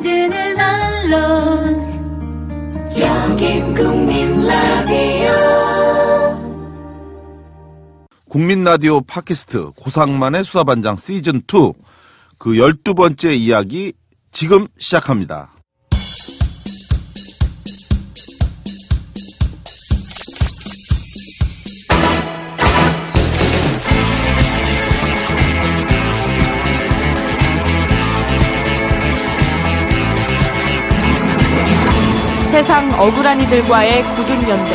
만드는 언론 여긴 국민 라디오. 국민 라디오 팟캐스트 고상만의 수사반장 시즌2 그 12번째 이야기 지금 시작합니다. 세상 억울한 이들과의 굳은 연대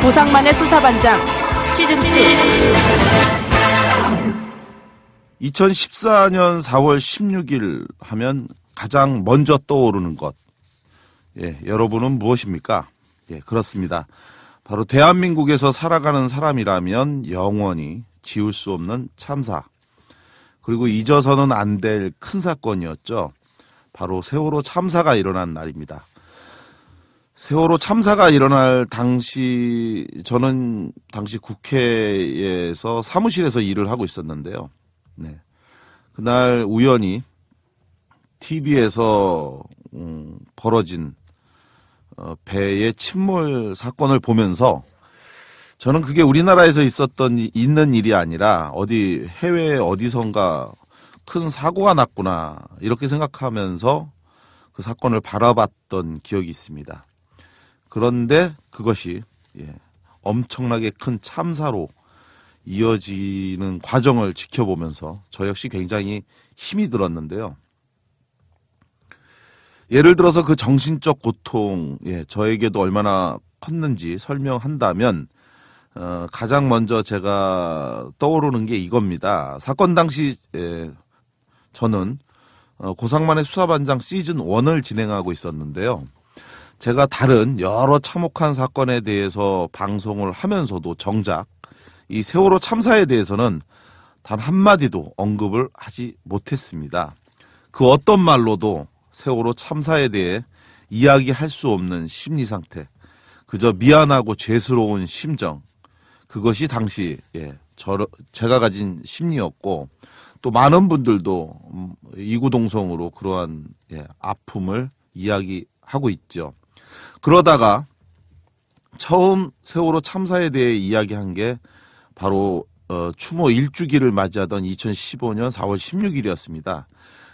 고상만의 수사반장 시즌2. 2014년 4월 16일 하면 가장 먼저 떠오르는 것, 여러분은 무엇입니까? 그렇습니다. 바로 대한민국에서 살아가는 사람이라면 영원히 지울 수 없는 참사, 그리고 잊어서는 안 될 큰 사건이었죠. 바로 세월호 참사가 일어난 날입니다. 세월호 참사가 일어날 당시, 저는 당시 국회에서 사무실에서 일을 하고 있었는데요. 그날 우연히 TV에서 벌어진 배의 침몰 사건을 보면서 저는 그게 우리나라에서 있는 일이 아니라 어디 해외 어디선가 큰 사고가 났구나 이렇게 생각하면서 그 사건을 바라봤던 기억이 있습니다. 그런데 그것이 엄청나게 큰 참사로 이어지는 과정을 지켜보면서 저 역시 굉장히 힘이 들었는데요. 예를 들어서 그 정신적 고통, 저에게도 얼마나 컸는지 설명한다면 가장 먼저 제가 떠오르는 게 이겁니다. 사건 당시 저는 고상만의 수사반장 시즌1을 진행하고 있었는데요. 제가 다른 여러 참혹한 사건에 대해서 방송을 하면서도 정작 이 세월호 참사에 대해서는 단 한마디도 언급을 하지 못했습니다. 그 어떤 말로도 세월호 참사에 대해 이야기할 수 없는 심리 상태, 그저 미안하고 죄스러운 심정, 그것이 당시 제가 가진 심리였고, 또 많은 분들도 이구동성으로 그러한 아픔을 이야기하고 있죠. 그러다가 처음 세월호 참사에 대해 이야기한 게 바로 추모 1주기를 맞이하던 2015년 4월 16일이었습니다.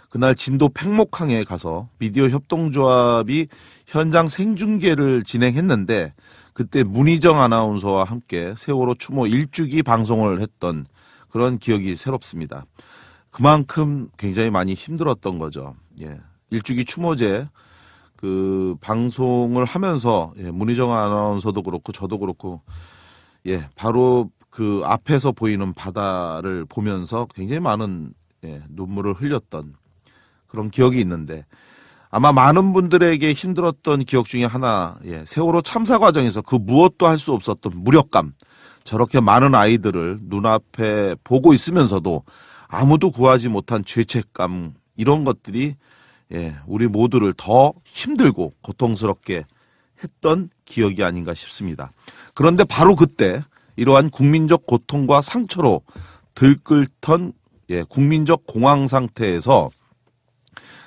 그날 진도 팽목항에 가서 미디어 협동조합이 현장 생중계를 진행했는데 그때 문희정 아나운서와 함께 세월호 추모 1주기 방송을 했던 그런 기억이 새롭습니다. 그만큼 굉장히 많이 힘들었던 거죠. 1주기 추모제 그 방송을 하면서 문희정 아나운서도 그렇고 저도 그렇고 바로 그 앞에서 보이는 바다를 보면서 굉장히 많은 눈물을 흘렸던 그런 기억이 있는데, 아마 많은 분들에게 힘들었던 기억 중에 하나, 세월호 참사 과정에서 그 무엇도 할 수 없었던 무력감, 저렇게 많은 아이들을 눈앞에 보고 있으면서도 아무도 구하지 못한 죄책감, 이런 것들이 우리 모두를 더 힘들고 고통스럽게 했던 기억이 아닌가 싶습니다. 그런데 바로 그때 이러한 국민적 고통과 상처로 들끓던 국민적 공황 상태에서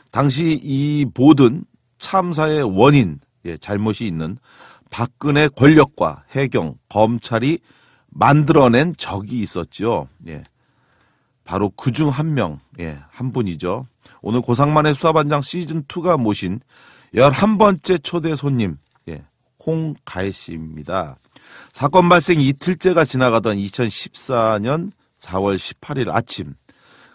당시 이 모든 참사의 원인, 잘못이 있는 박근혜 권력과 해경, 검찰이 만들어낸 적이 있었죠. 바로 그중 한 명, 한 분이죠. 오늘 고상만의 수사반장 시즌2가 모신 11번째 초대 손님, 홍가혜 씨입니다. 사건 발생 이틀째가 지나가던 2014년 4월 18일 아침,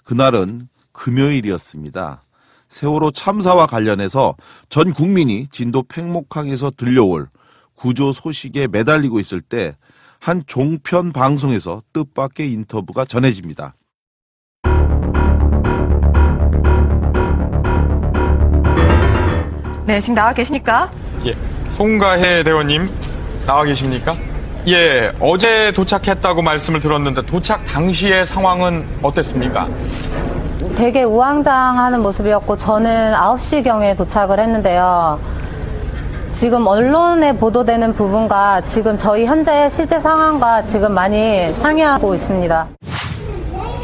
그날은 금요일이었습니다. 세월호 참사와 관련해서 전 국민이 진도 팽목항에서 들려올 구조 소식에 매달리고 있을 때 한 종편 방송에서 뜻밖의 인터뷰가 전해집니다. 네, 지금 나와 계십니까? 송가혜 대원님 나와 계십니까? 어제 도착했다고 말씀을 들었는데 도착 당시의 상황은 어땠습니까? 되게 우왕좌왕하는 모습이었고 저는 9시경에 도착을 했는데요. 지금 언론에 보도되는 부분과 지금 저희 현재 실제 상황과 지금 많이 상이하고 있습니다.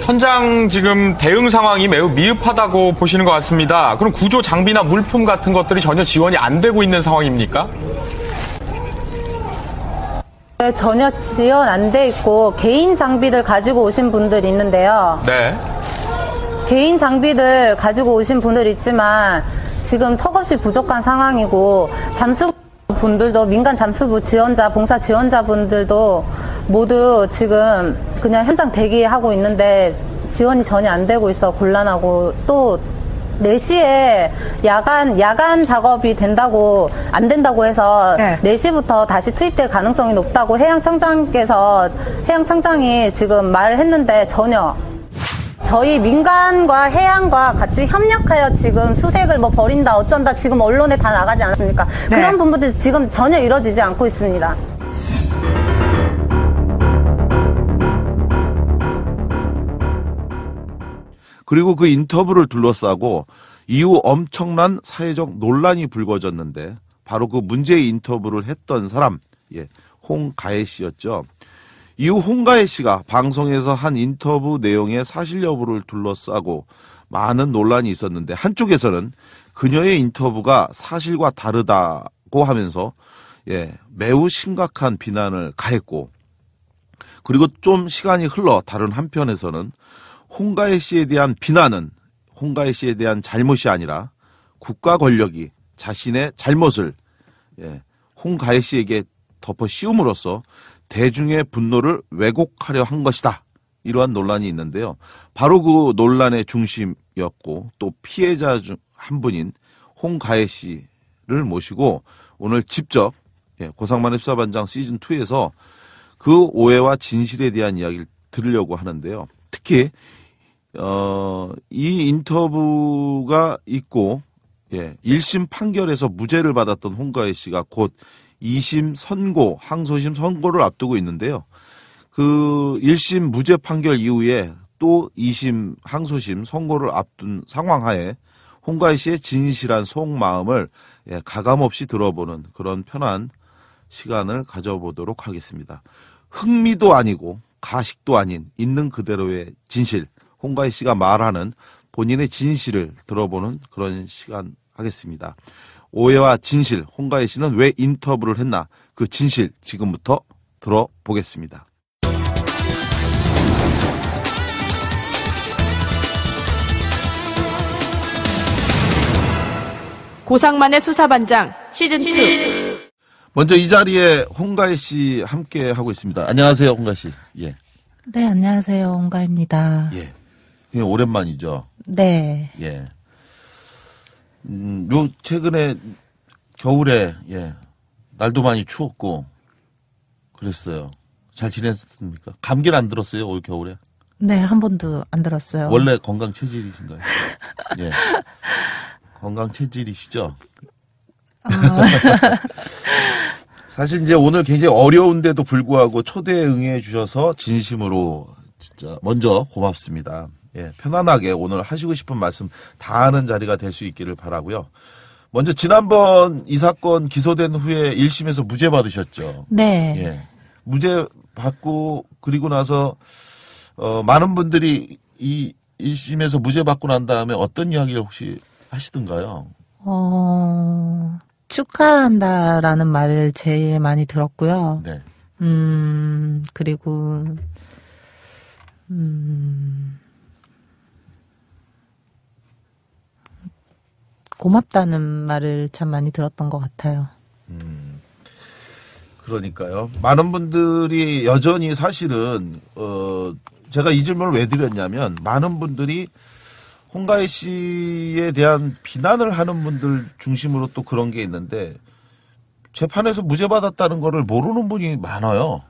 현장 지금 대응 상황이 매우 미흡하다고 보시는 것 같습니다. 그럼 구조 장비나 물품 같은 것들이 전혀 지원이 안 되고 있는 상황입니까? 네, 전혀 지원 안 돼 있고 개인 장비들 가지고 오신 분들이 있는데요. 네. 개인 장비들 가지고 오신 분들 있지만 지금 턱없이 부족한 상황이고 잠수분들도 민간 잠수부 지원자, 봉사 지원자분들도 모두 지금 그냥 현장 대기하고 있는데 지원이 전혀 안 되고 있어 곤란하고 또 4시에 야간 작업이 안 된다고 해서 네. 4시부터 다시 투입될 가능성이 높다고 해양청장이 지금 말을 했는데 전혀 저희 민간과 해양과 같이 협력하여 지금 수색을 버린다 어쩐다 지금 언론에 다 나가지 않았습니까? 네. 그런 부분들이 지금 전혀 이루어지지 않고 있습니다. 그리고 그 인터뷰를 둘러싸고 이후 엄청난 사회적 논란이 불거졌는데 바로 그 문제의 인터뷰를 했던 사람, 홍가혜 씨였죠. 이후 홍가혜 씨가 방송에서 한 인터뷰 내용의 사실 여부를 둘러싸고 많은 논란이 있었는데 한쪽에서는 그녀의 인터뷰가 사실과 다르다고 하면서 매우 심각한 비난을 가했고 그리고 좀 시간이 흘러 다른 한편에서는 홍가혜 씨에 대한 비난은 홍가혜 씨에 대한 잘못이 아니라 국가 권력이 자신의 잘못을 홍가혜 씨에게 덮어 씌움으로써 대중의 분노를 왜곡하려 한 것이다. 이러한 논란이 있는데요. 바로 그 논란의 중심이었고 또 피해자 중 한 분인 홍가혜 씨를 모시고 오늘 직접 고상만의 수사반장 시즌2에서 그 오해와 진실에 대한 이야기를 들으려고 하는데요. 특히 이 인터뷰가 있고 1심 판결에서 무죄를 받았던 홍가혜 씨가 곧 2심 선고, 항소심 선고를 앞두고 있는데요. 그 1심 무죄 판결 이후에 또 2심 항소심 선고를 앞둔 상황하에 홍가혜 씨의 진실한 속마음을 가감없이 들어보는 그런 편한 시간을 가져보도록 하겠습니다. 흥미도 아니고 가식도 아닌 있는 그대로의 진실, 홍가혜 씨가 말하는 본인의 진실을 들어보는 그런 시간 하겠습니다. 오해와 진실, 홍가혜 씨는 왜 인터뷰를 했나 그 진실 지금부터 들어보겠습니다. 고상만의 수사반장 시즌2. 먼저 이 자리에 홍가혜 씨 함께 하고 있습니다. 안녕하세요, 홍가혜 씨. 네, 안녕하세요. 홍가혜입니다. 오랜만이죠. 네. 요 최근에 겨울에 날도 많이 추웠고 그랬어요. 잘 지냈습니까? 감기는 안 들었어요, 올 겨울에? 네, 한 번도 안 들었어요. 원래 건강 체질이신가요? 건강 체질이시죠? 사실 이제 오늘 굉장히 어려운데도 불구하고 초대에 응해 주셔서 진심으로 진짜 먼저 고맙습니다. 편안하게 오늘 하시고 싶은 말씀 다 하는 자리가 될 수 있기를 바라고요. 먼저 지난번 이 사건 기소된 후에 1심에서 무죄 받으셨죠? 네. 무죄 받고 그리고 나서 많은 분들이 이 1심에서 무죄 받고 난 다음에 어떤 이야기를 혹시 하시던가요? 축하한다라는 말을 제일 많이 들었고요. 네. 그리고 고맙다는 말을 참 많이 들었던 것 같아요. 그러니까요. 많은 분들이 여전히 사실은 제가 이 질문을 왜 드렸냐면 많은 분들이 홍가혜 씨에 대한 비난을 하는 분들 중심으로 또 그런 게 있는데 재판에서 무죄 받았다는 거를 모르는 분이 많아요.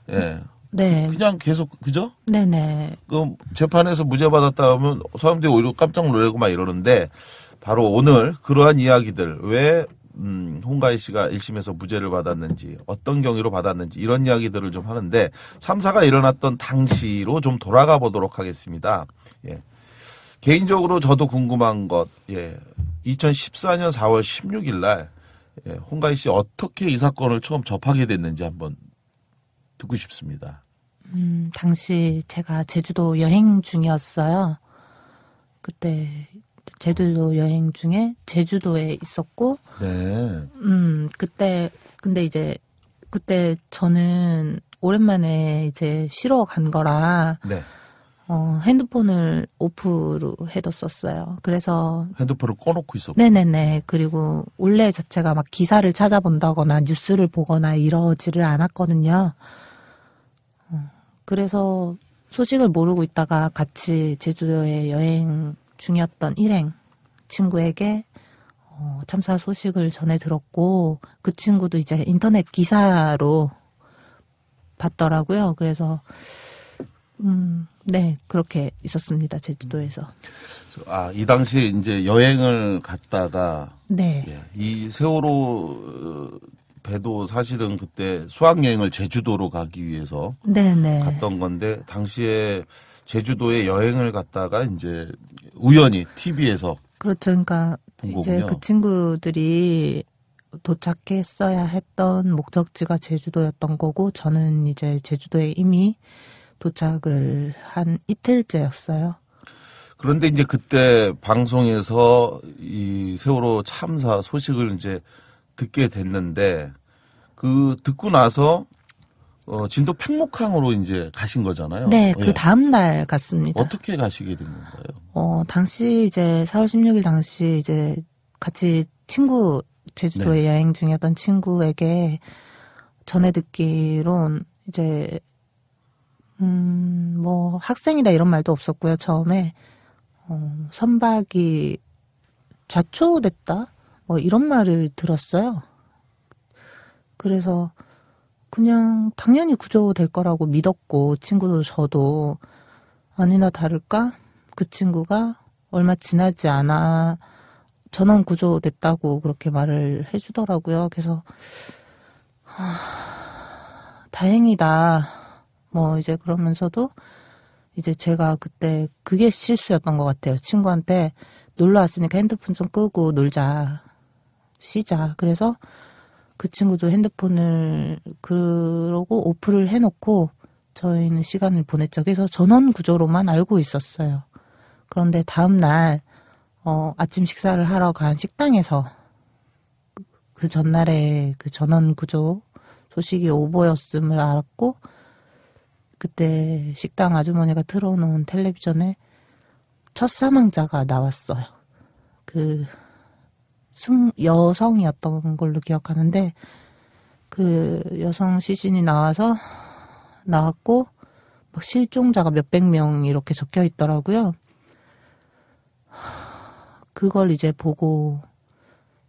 네. 그냥 계속 그죠? 네네. 그 재판에서 무죄 받았다 하면 사람들이 오히려 깜짝 놀라고 막 이러는데 바로 오늘 그러한 이야기들 왜 홍가혜 씨가 1심에서 무죄를 받았는지 어떤 경위로 받았는지 이런 이야기들을 좀 하는데 참사가 일어났던 당시로 좀 돌아가 보도록 하겠습니다. 개인적으로 저도 궁금한 것 2014년 4월 16일 날 홍가혜 씨 어떻게 이 사건을 처음 접하게 됐는지 한번 듣고 싶습니다. 당시 제가 제주도 여행 중이었어요. 그때 제주도 여행 중에 제주도에 있었고, 네. 그때 저는 오랜만에 이제 쉬러 간 거라, 네. 핸드폰을 오프로 해뒀었어요. 그래서. 핸드폰을 꺼놓고 있었고. 네네네. 그리고 원래 자체가 막 기사를 찾아본다거나 뉴스를 보거나 이러지를 않았거든요. 그래서 소식을 모르고 있다가 같이 제주도에 여행 중이었던 일행 친구에게 참사 소식을 전해 들었고, 그 친구도 이제 인터넷 기사로 봤더라고요. 그래서 네, 그렇게 있었습니다. 제주도에서. 이 당시에 이제 여행을 갔다가 네. 예, 이 세월호 배도 사실은 그때 수학여행을 제주도로 가기 위해서 네네. 갔던 건데, 당시에 제주도에 여행을 갔다가 이제 우연히 TV에서 그렇죠. 그러니까 본 이제 거군요. 그 친구들이 도착했어야 했던 목적지가 제주도였던 거고, 저는 이제 제주도에 이미 도착을 한 이틀째였어요. 그런데 이제 그때 방송에서 이 세월호 참사 소식을 이제 듣게 됐는데, 그 듣고 나서 진도 팽목항으로 이제 가신 거잖아요. 네, 예. 그 다음 날 갔습니다. 어떻게 가시게 된 건가요? 당시 이제 4월 16일 당시 이제 같이 제주도에 네. 여행 중이었던 친구에게 전해 듣기론 이제 뭐 학생이다 이런 말도 없었고요. 처음에 선박이 좌초됐다 뭐 이런 말을 들었어요. 그래서 그냥 당연히 구조될 거라고 믿었고, 친구도 저도 아니나 다를까 그 친구가 얼마 지나지 않아 전원 구조됐다고 그렇게 말을 해주더라고요. 그래서 다행이다 뭐 이제 그러면서도 이제 제가 그때 그게 실수였던 것 같아요. 친구한테 놀러 왔으니까 핸드폰 좀 끄고 놀자, 쉬자. 그래서 그 친구도 핸드폰을 그러고 오프를 해놓고 저희는 시간을 보냈죠. 그래서 전원 구조로만 알고 있었어요. 그런데 다음 날 아침 식사를 하러 간 식당에서 그 전날에 그 전원 구조 소식이 오보였음을 알았고, 그때 식당 아주머니가 틀어놓은 텔레비전에 첫 사망자가 나왔어요. 그 여성이었던 걸로 기억하는데, 그 여성 시신이 나왔고 막 실종자가 몇백 명 이렇게 적혀 있더라고요. 그걸 이제 보고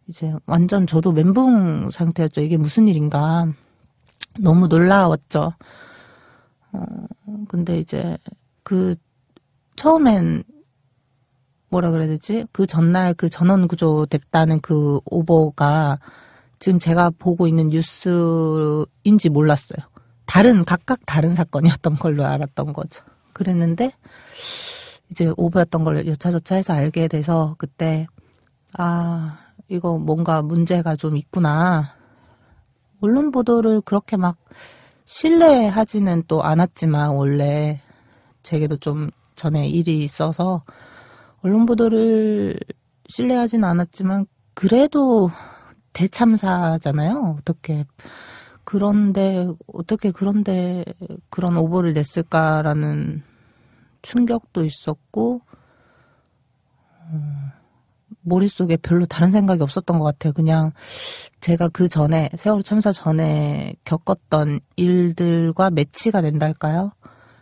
이제 완전 저도 멘붕 상태였죠. 이게 무슨 일인가 너무 놀라웠죠. 근데 이제 그 처음엔 뭐라 그래야 되지? 그 전날 그 전원 구조 됐다는 그 오보가 지금 제가 보고 있는 뉴스인지 몰랐어요. 각각 다른 사건이었던 걸로 알았던 거죠. 그랬는데 이제 오보였던 걸 여차저차 해서 알게 돼서 그때 이거 뭔가 문제가 좀 있구나. 언론 보도를 그렇게 막 신뢰하지는 또 않았지만, 원래 제게도 좀 전에 일이 있어서 언론 보도를 신뢰하지는 않았지만 그래도 대참사잖아요. 그런데 그런 오보를 냈을까라는 충격도 있었고, 머릿속에 별로 다른 생각이 없었던 것 같아요. 그냥 제가 그 전에, 세월호 참사 전에 겪었던 일들과 매치가 된달까요?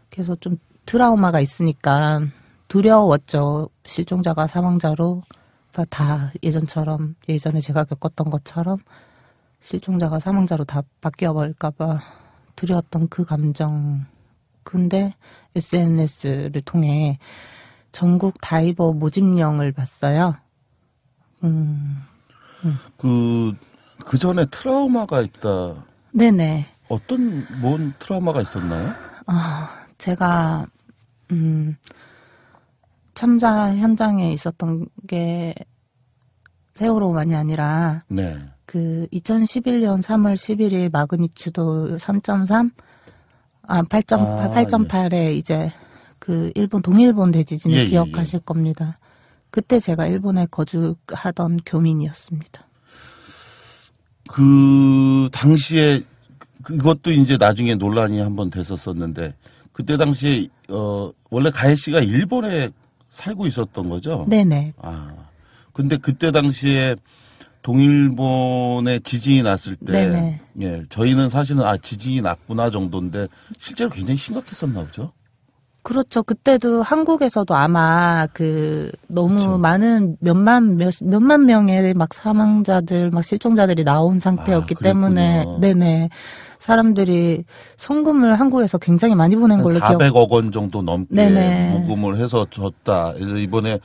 그래서 좀 트라우마가 있으니까 두려웠죠. 실종자가 사망자로 다 예전에 제가 겪었던 것처럼 실종자가 사망자로 다 바뀌어버릴까봐 두려웠던 그 감정. 근데 SNS를 통해 전국 다이버 모집령을 봤어요. 그 전에 트라우마가 있다. 네네. 뭔 트라우마가 있었나요? 제가, 참사 현장에 있었던 게 세월호만이 아니라, 네. 그 2011년 3월 11일 마그니튜도 3.3 8.8에 이제 그 일본 동일본 대지진을 예, 기억하실 겁니다. 그때 제가 일본에 거주하던 교민이었습니다. 그 당시에 그것도 이제 나중에 논란이 한번 됐었었는데 그때 당시에 원래 가해 씨가 일본에 살고 있었던 거죠? 네네. 근데 그때 당시에 동일본에 지진이 났을 때, 네네. 예, 저희는 사실은 지진이 났구나 정도인데 실제로 굉장히 심각했었나 보죠. 그렇죠. 그때도 한국에서도 아마 너무 그렇죠. 많은 몇만 명의 막 사망자들, 막 실종자들이 나온 상태였기 때문에, 네네. 사람들이 성금을 한국에서 굉장히 많이 보낸 걸로 400억 원 정도 넘게 네네. 모금을 해서 줬다. 그래서 이번에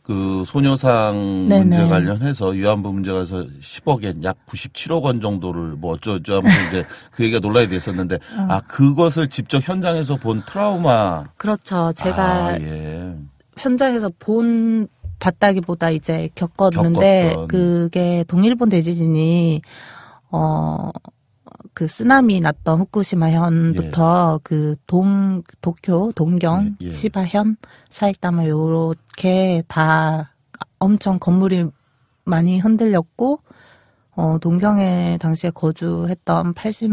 그 소녀상 네네. 문제 관련해서 위안부 문제가 해서 10억엔 약 97억 원 정도를 뭐 어쩌죠 하면서 이제 그 얘기가 논란이 됐었는데 그것을 직접 현장에서 본 트라우마. 그렇죠. 제가 예. 현장에서 봤다기보다 이제 겪었는데 그게 동일본 대지진이 그 쓰나미 났던 후쿠시마 현부터 예. 도쿄, 동경, 예. 치바현, 사이타마 요렇게 다 엄청 건물이 많이 흔들렸고 동경에 당시에 거주했던 80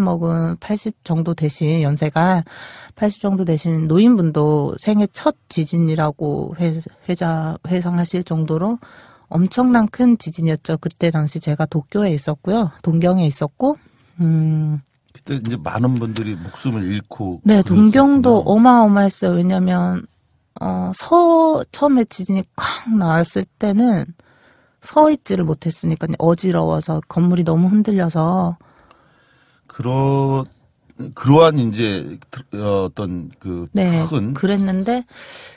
정도 되신 연세가 80 정도 되신 노인분도 생애 첫 지진이라고 회상하실 정도로 엄청난 큰 지진이었죠. 그때 당시 제가 도쿄에 있었고요. 동경에 있었고 그때 이제 많은 분들이 목숨을 잃고. 네, 동경도 어마어마했어요. 왜냐면, 처음에 지진이 콱 나왔을 때는 서 있지를 못했으니까 어지러워서 건물이 너무 흔들려서. 그러한 이제 어떤 그 네, 큰. 그랬는데,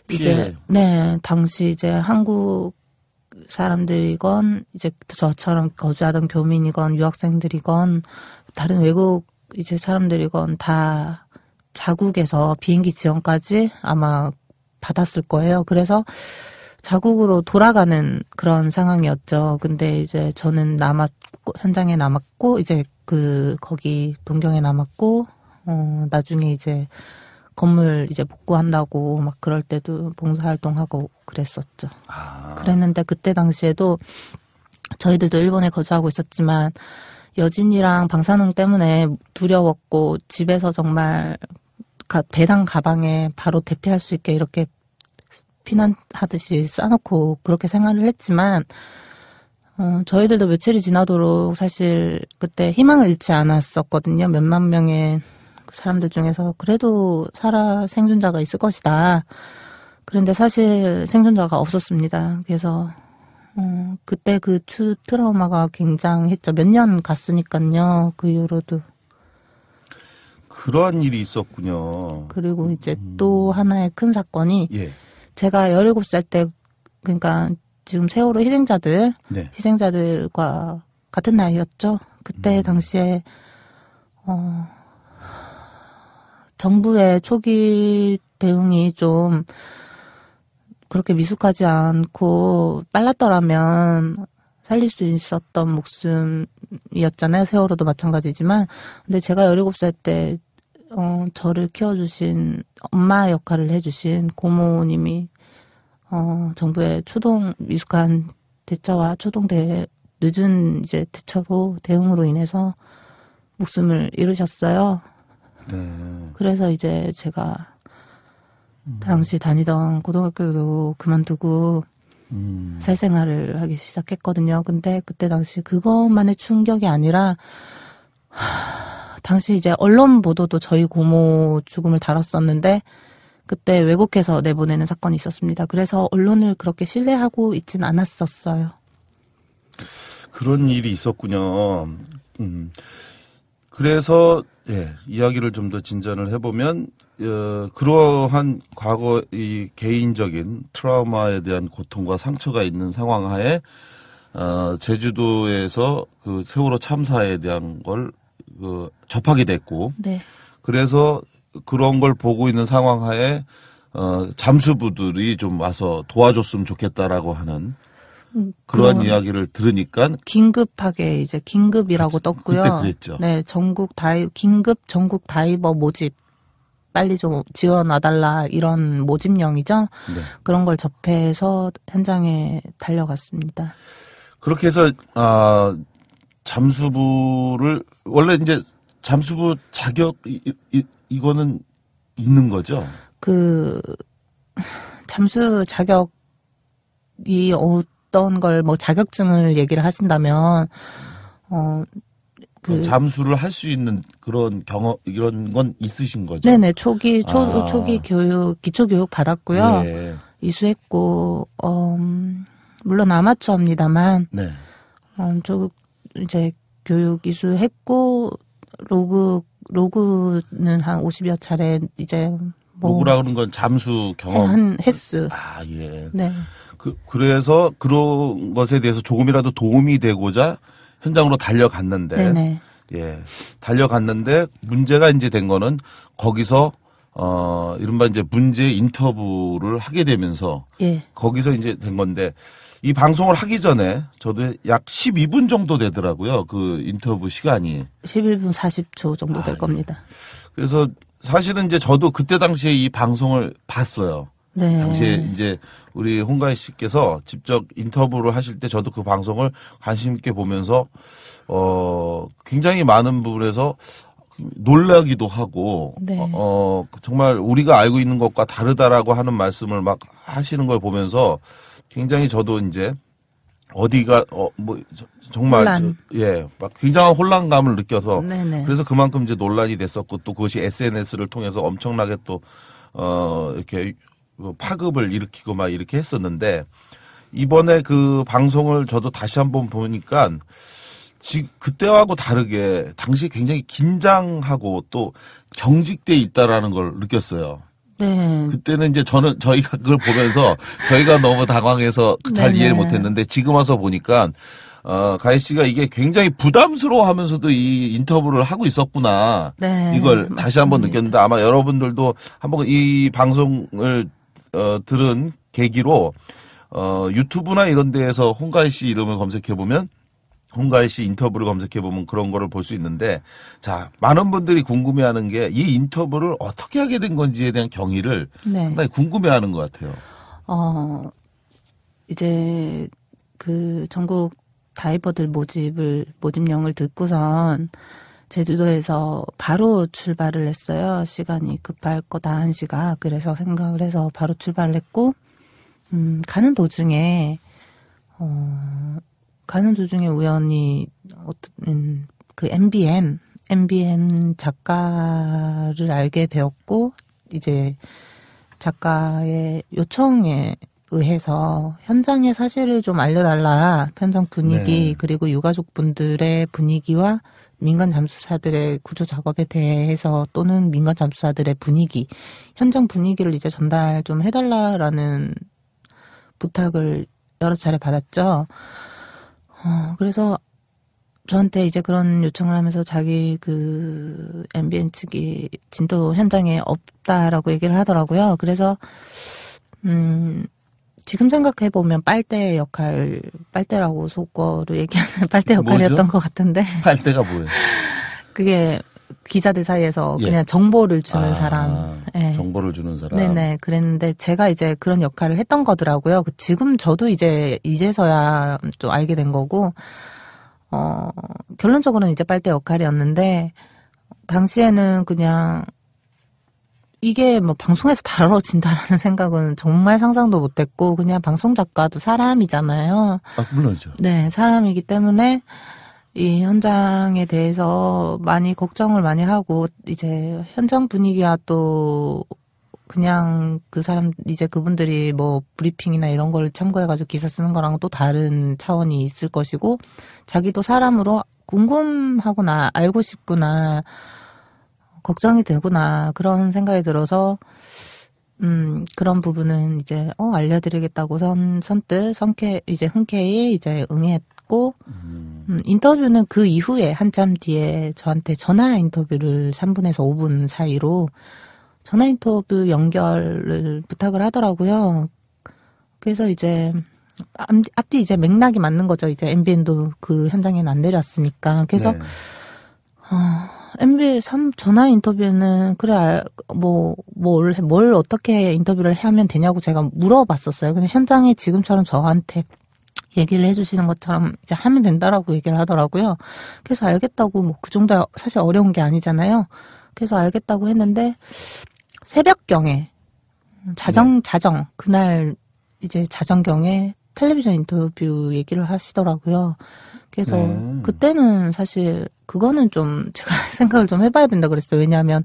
피해. 이제, 네, 당시 이제 한국 사람들이건, 이제 저처럼 거주하던 교민이건, 유학생들이건, 다른 외국 이제 사람들이건 다 자국에서 비행기 지원까지 아마 받았을 거예요. 그래서 자국으로 돌아가는 그런 상황이었죠. 근데 이제 저는 현장에 남았고, 이제 거기 동경에 남았고, 나중에 이제 건물 이제 복구한다고 막 그럴 때도 봉사활동하고 그랬었죠. 그랬는데 그때 당시에도 저희들도 일본에 거주하고 있었지만, 여진이랑 방사능 때문에 두려웠고 집에서 정말 배당 가방에 바로 대피할 수 있게 이렇게 피난하듯이 싸놓고 그렇게 생활을 했지만 저희들도 며칠이 지나도록 사실 그때 희망을 잃지 않았었거든요. 몇만 명의 사람들 중에서 그래도 생존자가 있을 것이다. 그런데 사실 생존자가 없었습니다. 그래서 그때 그 트라우마가 굉장했죠. 몇 년 갔으니까요. 그 이후로도. 그러한 일이 있었군요. 그리고 이제 또 하나의 큰 사건이 예. 제가 17살 때 그러니까 지금 세월호 희생자들과 같은 나이였죠. 그때 당시에 정부의 초기 대응이 좀 그렇게 미숙하지 않고 빨랐더라면 살릴 수 있었던 목숨이었잖아요. 세월호도 마찬가지지만. 근데 제가 17살 때 저를 키워주신 엄마 역할을 해주신 고모님이 정부의 미숙한 대처와 늦은 이제 대응으로 인해서 목숨을 잃으셨어요. 네. 그래서 이제 제가 당시 다니던 고등학교도 그만두고 사회생활을 하기 시작했거든요. 근데 그때 당시 그것만의 충격이 아니라 당시 이제 언론 보도도 저희 고모 죽음을 다뤘었는데 그때 왜곡해서 내보내는 사건이 있었습니다. 그래서 언론을 그렇게 신뢰하고 있진 않았었어요. 그런 일이 있었군요. 그래서 이야기를 좀 더 진전을 해보면 그러한 과거 이 개인적인 트라우마에 대한 고통과 상처가 있는 상황 하에 제주도에서 그 세월호 참사에 대한 걸 접하게 됐고, 네. 그래서 그런 걸 보고 있는 상황 하에 잠수부들이 좀 와서 도와줬으면 좋겠다라고 하는 그런 이야기를 들으니까 긴급하게 이제 긴급이라고 떴고요. 그때 그랬죠. 네, 긴급 전국 다이버 모집 빨리 좀 지원 와달라 이런 모집령이죠. 네. 그런 걸 접해서 현장에 달려갔습니다. 그렇게 해서 잠수부를 원래 이제 잠수부 자격 이거는 있는 거죠? 그 잠수 자격이 어떤 걸 뭐 자격증을 얘기를 하신다면 그 잠수를 할 수 있는 그런 경험 이런 건 있으신 거죠? 네네 초기 교육 기초 교육 받았고요. 예. 이수했고 물론 아마추어입니다만 네. 저 이제 교육 이수했고 로그는 한 50여 차례 이제 뭐 로그라 그러는 건 잠수 경험 한 횟수. 아 예. 네. 그래서 그런 것에 대해서 조금이라도 도움이 되고자 현장으로 달려갔는데 네네. 예. 달려갔는데 문제가 이제 된 거는 거기서 이른바 이제 문제 인터뷰를 하게 되면서 예. 거기서 이제 된 건데 이 방송을 하기 전에 저도 약 12분 정도 되더라고요. 그 인터뷰 시간이. 11분 40초 정도 될 겁니다. 그래서 사실은 이제 저도 그때 당시에 이 방송을 봤어요. 네. 당시에 이제 우리 홍가희 씨께서 직접 인터뷰를 하실 때 저도 그 방송을 관심 있게 보면서 굉장히 많은 부분에서 놀라기도 하고 네. 정말 우리가 알고 있는 것과 다르다라고 하는 말씀을 막 하시는 걸 보면서 굉장히 저도 이제 어디가 정말 혼란. 막 굉장한 혼란감을 느껴서 네네. 그래서 그만큼 이제 논란이 됐었고 또 그것이 SNS를 통해서 엄청나게 또 이렇게 파급을 일으키고 막 이렇게 했었는데 이번에 그 방송을 저도 다시 한번 보니까 그때하고 다르게 당시에 굉장히 긴장하고 또 경직돼 있다라는 걸 느꼈어요. 네. 그때는 이제 저희가 그걸 보면서 저희가 너무 당황해서 잘 네네. 이해를 못했는데 지금 와서 보니까 가희 씨가 이게 굉장히 부담스러워하면서도 이 인터뷰를 하고 있었구나. 네, 이걸 다시 한번 맞습니다. 느꼈는데 아마 여러분들도 한번 이 방송을 들은 계기로 유튜브나 이런 데에서 홍가희 씨 이름을 검색해 보면 홍가희 씨 인터뷰를 검색해 보면 그런 거를 볼 수 있는데 자 많은 분들이 궁금해하는 게 이 인터뷰를 어떻게 하게 된 건지에 대한 경위를 네. 상당히 궁금해하는 것 같아요. 이제 그 전국 다이버들 모집령을 듣고선 제주도에서 바로 출발을 했어요. 시간이 급할 거다 1시가. 그래서 생각을 해서 바로 출발을 했고, 가는 도중에 우연히 그 MBN 작가를 알게 되었고, 이제 작가의 요청에 의해서 현장의 사실을 좀 알려달라. 현장 분위기 네. 그리고 유가족분들의 분위기와 민간 잠수사들의 구조 작업에 대해서 또는 민간 잠수사들의 분위기, 현장 분위기를 이제 전달 좀 해달라라는 부탁을 여러 차례 받았죠. 그래서 저한테 이제 그런 요청을 하면서 자기 그 MBN 측이 진도 현장에 없다라고 얘기를 하더라고요. 그래서 지금 생각해보면 빨대라고 속어로 얘기하는 빨대 역할이었던 뭐죠? 것 같은데. 빨대가 뭐예요? 그게 기자들 사이에서 예. 그냥 정보를 주는 사람. 예. 정보를 주는 사람. 네네. 그랬는데 제가 이제 그런 역할을 했던 거더라고요. 지금 저도 이제서야 좀 알게 된 거고, 결론적으로는 이제 빨대 역할이었는데, 당시에는 그냥 이게 뭐 방송에서 다뤄진다라는 생각은 정말 상상도 못했고 그냥 방송 작가도 사람이잖아요. 물론이죠. 네, 사람이기 때문에 이 현장에 대해서 많이 걱정을 많이 하고 이제 현장 분위기와 또 그냥 그 사람 이제 그분들이 뭐 브리핑이나 이런 걸 참고해가지고 기사 쓰는 거랑 또 다른 차원이 있을 것이고 자기도 사람으로 궁금하구나 알고 싶구나. 걱정이 되구나 그런 생각이 들어서 그런 부분은 이제 알려드리겠다고 선뜻 이제 흔쾌히 이제 응했고 인터뷰는 그 이후에 한참 뒤에 저한테 전화 인터뷰를 3분에서 5분 사이로 전화 인터뷰 연결을 부탁을 하더라고요. 그래서 이제 앞뒤 이제 맥락이 맞는 거죠. 이제 MBN도 그 현장에는 안 내렸으니까 그래서 네. MB 전화 인터뷰는 그래 뭘 어떻게 인터뷰를 하면 되냐고 제가 물어봤었어요. 근데 현장에 지금처럼 저한테 얘기를 해주시는 것처럼 이제 하면 된다라고 얘기를 하더라고요. 그래서 알겠다고 뭐 그 정도 사실 어려운 게 아니잖아요. 그래서 알겠다고 했는데 새벽경에 자정 그날 이제 자정경에 텔레비전 인터뷰 얘기를 하시더라고요. 그래서 그때는 사실 그거는 좀 제가 생각을 좀 해봐야 된다 그랬어요. 왜냐하면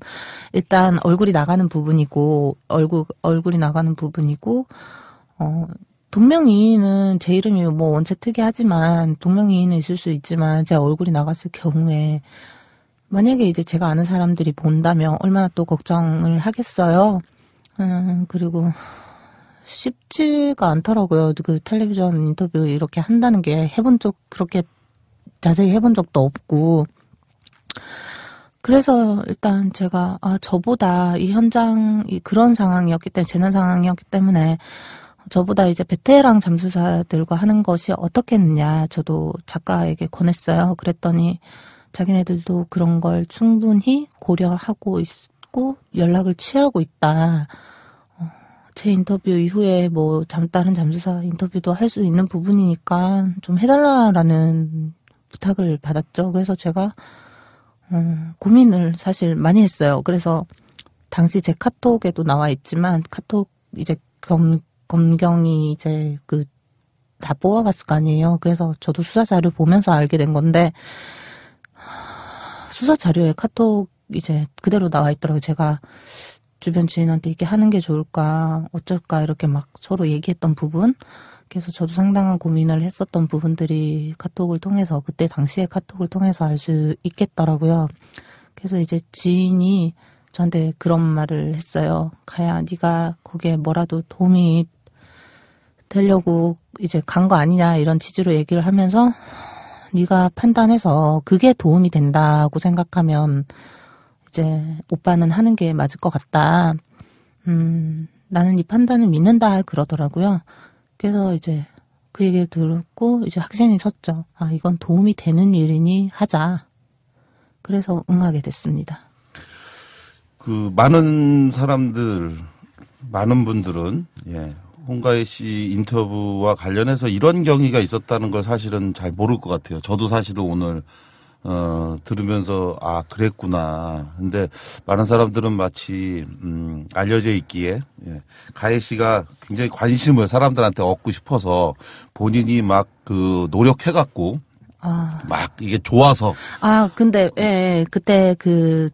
일단 얼굴이 나가는 부분이고 얼굴이 나가는 부분이고 동명이인은 제 이름이 뭐 원체 특이하지만 동명이인은 있을 수 있지만 제 얼굴이 나갔을 경우에 만약에 이제 제가 아는 사람들이 본다면 얼마나 또 걱정을 하겠어요. 그리고 쉽지가 않더라고요. 그 텔레비전 인터뷰 이렇게 한다는 게 그렇게 자세히 해본 적도 없고. 그래서 일단 제가, 저보다 이 현장이 그런 상황이었기 때문에, 재난 상황이었기 때문에, 저보다 이제 베테랑 잠수사들과 하는 것이 어떻겠느냐, 저도 작가에게 권했어요. 그랬더니, 자기네들도 그런 걸 충분히 고려하고 있고, 연락을 취하고 있다. 제 인터뷰 이후에 뭐 다른 잠수사 인터뷰도 할 수 있는 부분이니까 좀 해달라라는 부탁을 받았죠. 그래서 제가 고민을 사실 많이 했어요. 그래서 당시 제 카톡에도 나와 있지만 카톡 이제 검경이 이제 다 뽑아봤을 거 아니에요. 그래서 저도 수사 자료 보면서 알게 된 건데 수사 자료에 카톡 이제 그대로 나와 있더라고요. 제가 주변 지인한테 이렇게 하는 게 좋을까 어쩔까 이렇게 막 서로 얘기했던 부분, 그래서 저도 상당한 고민을 했었던 부분들이 카톡을 통해서 그때 당시에 카톡을 통해서 알 수 있겠더라고요. 그래서 이제 지인이 저한테 그런 말을 했어요. 가야 네가 거기에 뭐라도 도움이 되려고 이제 간 거 아니냐 이런 취지로 얘기를 하면서 네가 판단해서 그게 도움이 된다고 생각하면 이제 오빠는 하는 게 맞을 것 같다. 나는 이 판단을 믿는다 그러더라고요. 그래서 이제 그 얘기를 들었고 이제 확신이 섰죠. 이건 도움이 되는 일이니 하자. 그래서 응하게 됐습니다. 많은 분들은 홍가희 씨 인터뷰와 관련해서 이런 경위가 있었다는 걸 사실은 잘 모를 것 같아요. 저도 사실은 오늘 들으면서 그랬구나. 근데 많은 사람들은 마치 알려져 있기에 가희 씨가 굉장히 관심을 사람들한테 얻고 싶어서 본인이 막 노력해갖고 막 이게 좋아서. 근데 그때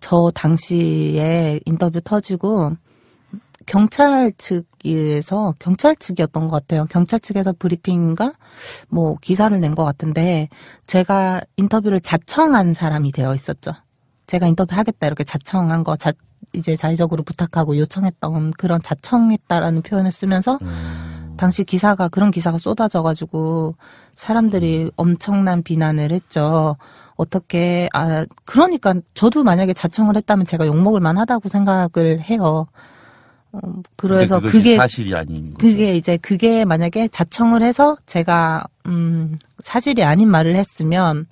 저 당시에 인터뷰 터지고 경찰 측이었던 것 같아요. 경찰 측에서 브리핑인가 뭐 기사를 낸 것 같은데 제가 인터뷰를 자청한 사람이 되어 있었죠. 제가 인터뷰 하겠다 이렇게 자청한 거 이제 자의적으로 부탁하고 요청했던 그런 자청했다라는 표현을 쓰면서 당시 그런 기사가 쏟아져가지고 사람들이 엄청난 비난을 했죠. 어떻게 그러니까 저도 만약에 자청을 했다면 제가 욕먹을 만하다고 생각을 해요. 그래서 그게 사실이 아닌 거죠. 그게 만약에 자청을 해서 제가 사실이 아닌 말을 했으면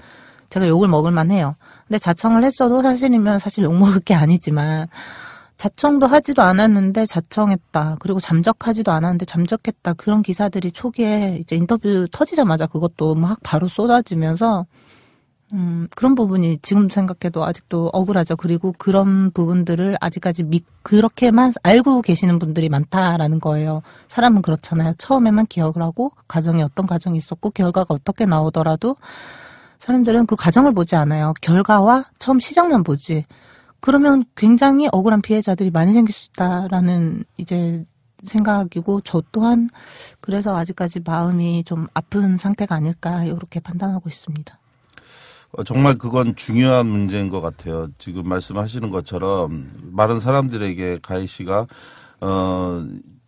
제가 욕을 먹을 만해요. 근데 자청을 했어도 사실이면 사실 욕 먹을 게 아니지만 자청도 하지도 않았는데 자청했다. 그리고 잠적하지도 않았는데 잠적했다. 그런 기사들이 초기에 이제 인터뷰 터지자마자 그것도 막 바로 쏟아지면서 그런 부분이 지금 생각해도 아직도 억울하죠. 그리고 그런 부분들을 아직까지 그렇게만 알고 계시는 분들이 많다라는 거예요. 사람은 그렇잖아요. 처음에만 기억을 하고 과정에 어떤 과정이 있었고 결과가 어떻게 나오더라도 사람들은 그 과정을 보지 않아요. 결과와 처음 시작만 보지. 그러면 굉장히 억울한 피해자들이 많이 생길 수 있다라는 이제 생각이고 저 또한 그래서 아직까지 마음이 좀 아픈 상태가 아닐까 이렇게 판단하고 있습니다. 정말 그건 중요한 문제인 것 같아요. 지금 말씀하시는 것처럼 많은 사람들에게 가희 씨가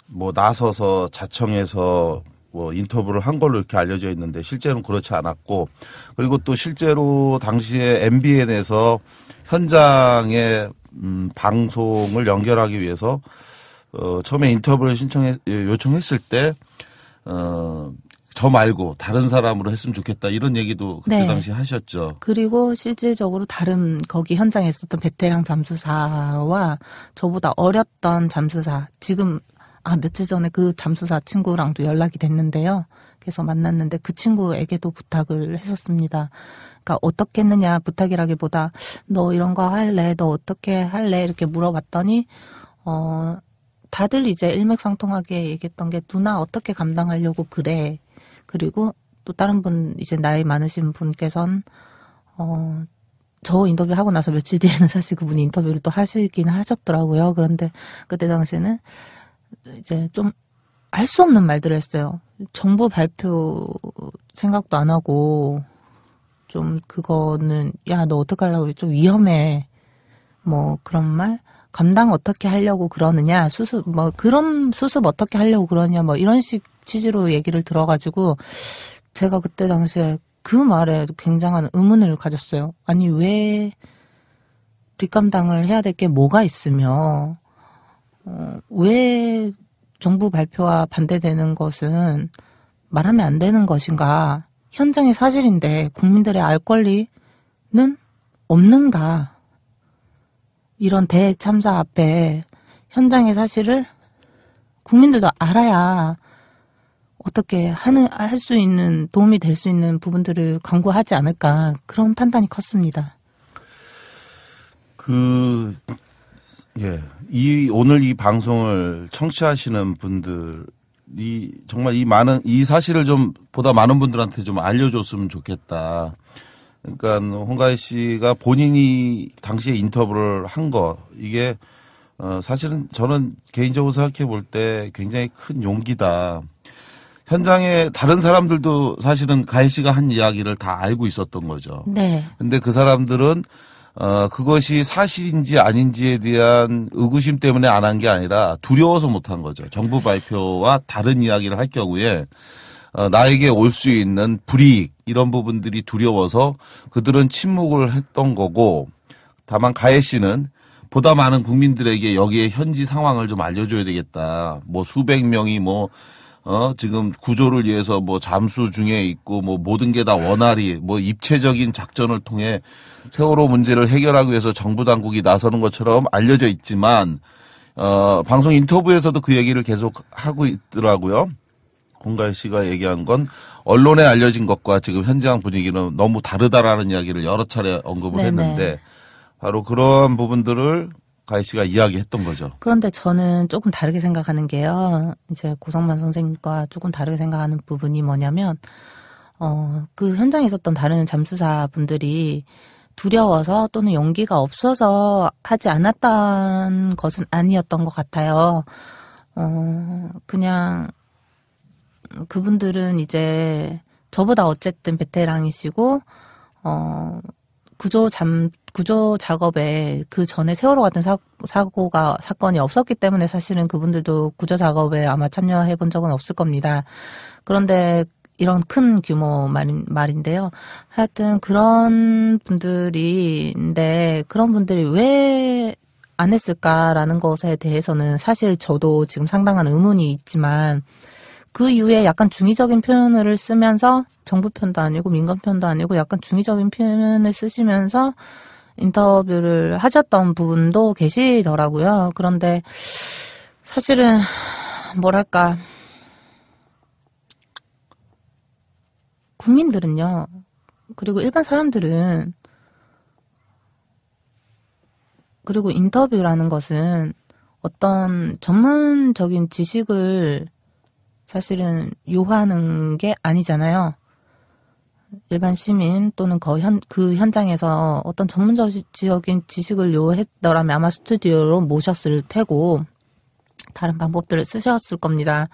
뭐 나서서 자청해서 뭐 인터뷰를 한 걸로 이렇게 알려져 있는데 실제로는 그렇지 않았고, 그리고 또 실제로 당시에 MBN에서 현장에 방송을 연결하기 위해서 처음에 인터뷰를 요청했을 때 저 말고 다른 사람으로 했으면 좋겠다 이런 얘기도 그때 네. 당시 하셨죠. 그리고 실질적으로 다른 거기 현장에 있었던 베테랑 잠수사와 저보다 어렸던 잠수사, 지금 며칠 전에 그 잠수사 친구랑도 연락이 됐는데요. 그래서 만났는데 그 친구에게도 부탁을 했었습니다. 그러니까 어떻게 했느냐 부탁이라기보다 너 이런 거 할래? 너 어떻게 할래? 이렇게 물어봤더니 다들 이제 일맥상통하게 얘기했던 게 누나 어떻게 감당하려고 그래. 그리고 또 다른 분 이제 나이 많으신 분께선 저 인터뷰하고 나서 며칠 뒤에는 사실 그분이 인터뷰를 또 하시긴 하셨더라고요. 그런데 그때 당시에는 이제 좀 알 수 없는 말들을 했어요. 정부 발표 생각도 안 하고 좀 그거는 야 너 어떡하려고 좀 위험해 뭐 그런 말 감당 어떻게 하려고 그러느냐 수습 뭐 그런 수습 어떻게 하려고 그러냐 뭐 이런 식 취지로 얘기를 들어가지고 제가 그때 당시에 그 말에 굉장한 의문을 가졌어요. 아니 왜 뒷감당을 해야 될 게 뭐가 있으며 왜 정부 발표와 반대되는 것은 말하면 안 되는 것인가? 현장의 사실인데 국민들의 알 권리는 없는가? 이런 대참사 앞에 현장의 사실을 국민들도 알아야 어떻게 할 수 있는 도움이 될 수 있는 부분들을 강구하지 않을까 그런 판단이 컸습니다. 오늘 이 방송을 청취하시는 분들이 정말 이 사실을 좀 보다 많은 분들한테 좀 알려줬으면 좋겠다. 그러니까 홍가희 씨가 본인이 당시에 인터뷰를 한 거 이게 사실은 저는 개인적으로 생각해 볼 때 굉장히 큰 용기다. 현장에 다른 사람들도 사실은 가희 씨가 한 이야기를 다 알고 있었던 거죠. 네. 근데 그 사람들은 그것이 사실인지 아닌지에 대한 의구심 때문에 안 한 게 아니라 두려워서 못 한 거죠. 정부 발표와 다른 이야기를 할 경우에 나에게 올 수 있는 불이익 이런 부분들이 두려워서 그들은 침묵을 했던 거고 다만 가혜 씨는 보다 많은 국민들에게 여기에 현지 상황을 좀 알려줘야 되겠다. 뭐 수백 명이 지금 구조를 위해서 뭐 잠수 중에 있고 뭐 모든 게 다 원활히 뭐 입체적인 작전을 통해 세월호 문제를 해결하기 위해서 정부 당국이 나서는 것처럼 알려져 있지만 방송 인터뷰에서도 그 얘기를 계속 하고 있더라고요. 홍가희 씨가 얘기한 건 언론에 알려진 것과 지금 현장 분위기는 너무 다르다라는 이야기를 여러 차례 언급을 네네. 했는데 바로 그런 부분들을 가희 씨가 이야기했던 거죠. 그런데 저는 조금 다르게 생각하는 게요. 이제 고성만 선생님과 조금 다르게 생각하는 부분이 뭐냐면 그 현장에 있었던 다른 잠수사 분들이 두려워서 또는 용기가 없어서 하지 않았던 것은 아니었던 것 같아요. 그냥 그분들은 이제 저보다 어쨌든 베테랑이시고 구조 작업에 그 전에 세월호 같은 사건이 없었기 때문에 사실은 그분들도 구조 작업에 아마 참여해 본 적은 없을 겁니다. 그런데 이런 큰 규모 말인데요. 하여튼 그런 분들인데 그런 분들이 왜 안 했을까라는 것에 대해서는 사실 저도 지금 상당한 의문이 있지만 그 이후에 약간 중의적인 표현을 쓰면서 정부 편도 아니고 민간 편도 아니고 약간 중의적인 표현을 쓰시면서 인터뷰를 하셨던 분도 계시더라고요. 그런데 사실은 뭐랄까 국민들은요. 그리고 일반 사람들은 그리고 인터뷰라는 것은 어떤 전문적인 지식을 사실은 요하는 게 아니잖아요. 일반 시민 또는 그 현장에서 어떤 전문적인 지식을 요했더라면 아마 스튜디오로 모셨을 테고 다른 방법들을 쓰셨을 겁니다.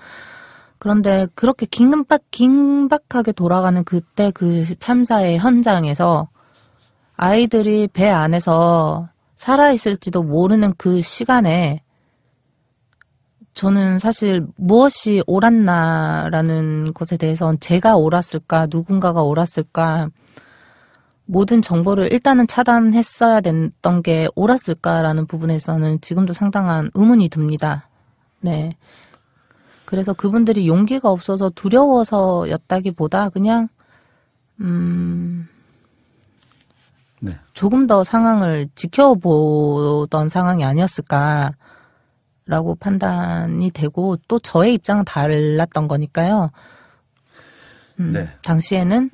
그런데 그렇게 긴박하게 돌아가는 그때 그 참사의 현장에서 아이들이 배 안에서 살아있을지도 모르는 그 시간에 저는 사실 무엇이 옳았나라는 것에 대해서는 제가 옳았을까 누군가가 옳았을까 모든 정보를 일단은 차단했어야 됐던 게 옳았을까라는 부분에서는 지금도 상당한 의문이 듭니다. 네. 그래서 그분들이 용기가 없어서 두려워서였다기보다 그냥 네. 조금 더 상황을 지켜보던 상황이 아니었을까라고 판단이 되고 또 저의 입장은 달랐던 거니까요. 네. 당시에는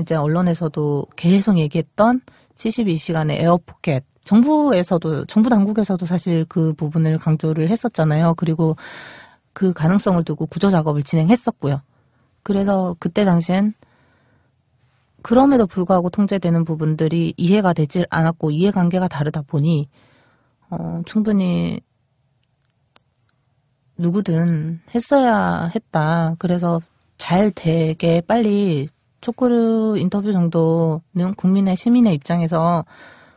이제 언론에서도 계속 얘기했던 72시간의 에어포켓 정부 당국에서도 사실 그 부분을 강조를 했었잖아요. 그리고 그 가능성을 두고 구조 작업을 진행했었고요. 그래서 그때 당시엔 그럼에도 불구하고 통제되는 부분들이 이해가 되질 않았고 이해관계가 다르다 보니 충분히 누구든 했어야 했다. 그래서 잘 되게 빨리 촛구르 인터뷰 정도는 국민의 시민의 입장에서